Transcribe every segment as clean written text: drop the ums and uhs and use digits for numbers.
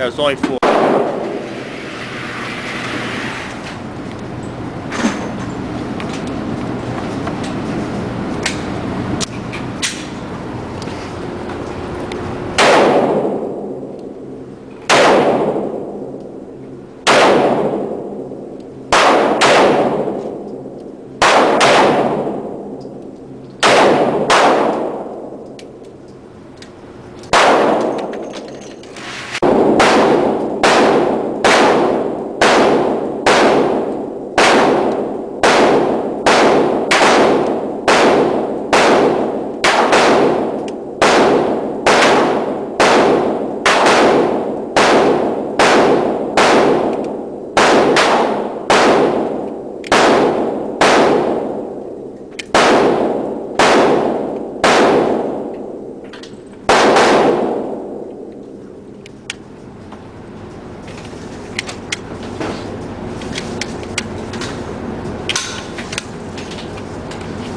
Yeah, it's only 4.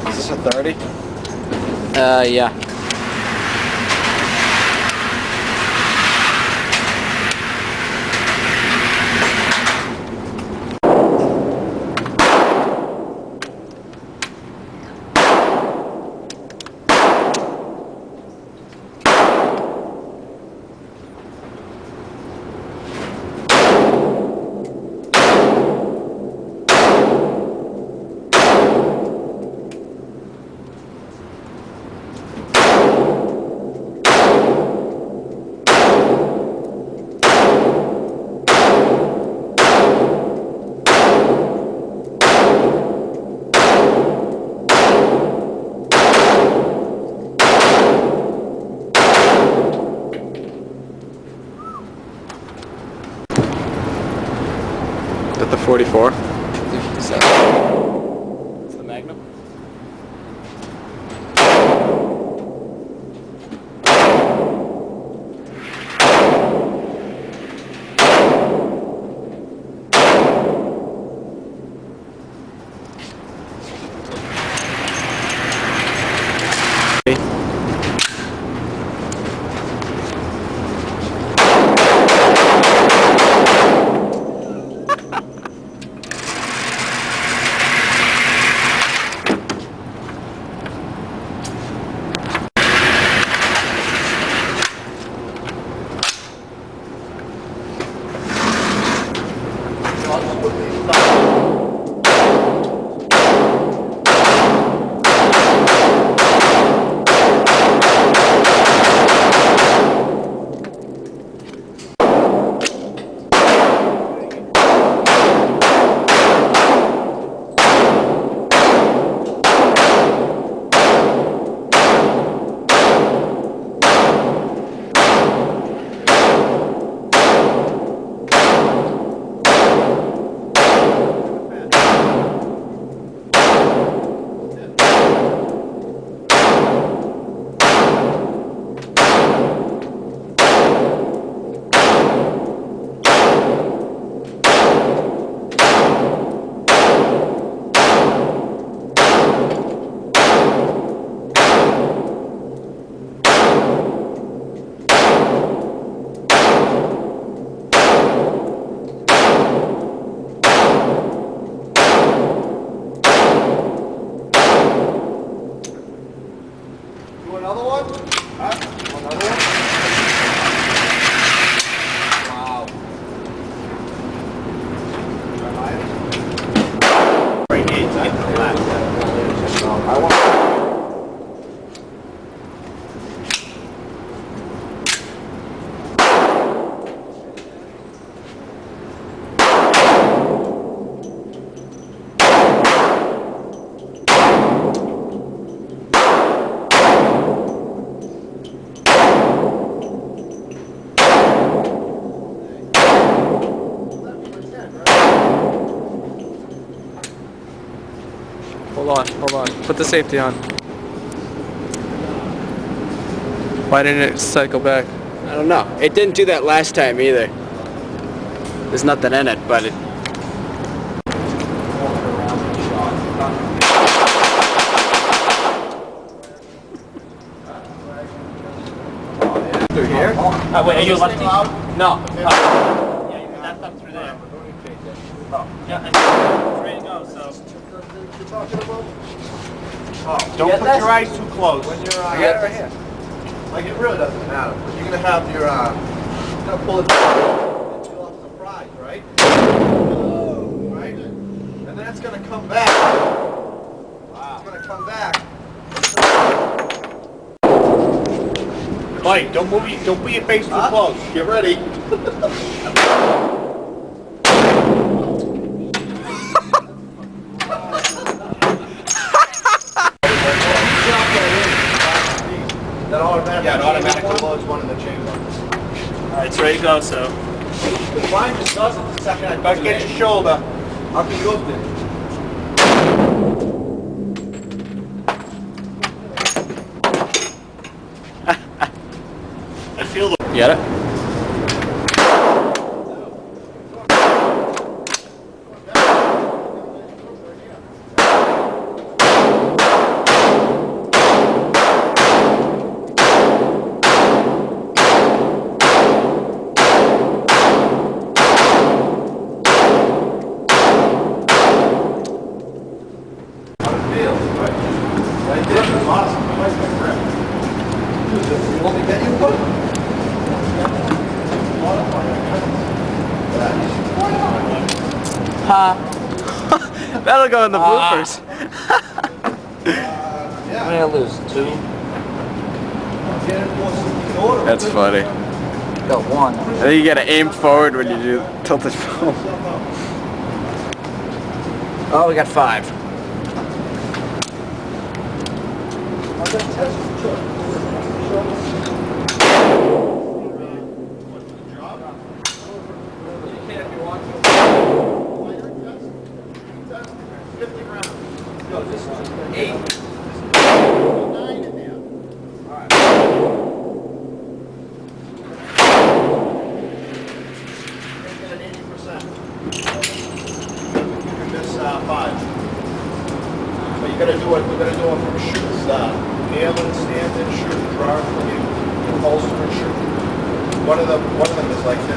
Is this a 30? Yeah. Is that the 44? It's the Magnum. Another one? Huh? Another one? Wow. Right here, get to the left. I want. Hold on. Put the safety on. Why didn't it cycle back? I don't know. It didn't do that last time either. There's nothing in it, but it. Through here? Wait, are you lefty? No. Yeah, you can left up through there. Yeah, and it's ready to go, so. You're talking about? Don't put your eyes too close. When you're, I got it right here. like it really doesn't matter. But you're gonna have your, you're gonna pull it down and chill out the fries, right? Right? And then it's gonna come back. Wow. It's gonna come back. Mike, don't put your face too close. Get ready. That automatically, Yeah, it automatically loads one in the chamber. Alright, it's ready to go, so. Mine just does it the second I Back get your shoulder. How can you open it? I feel the. You got it? That'll go in the bloopers. How many I lose? 2? That's funny. Got 1. I think you gotta aim forward when you do tilted film. Oh, we got 5. But you gotta do it, we're gonna do it from shoots, nail and stand and shoot, draw from you, holster and shoot. One of them is like this.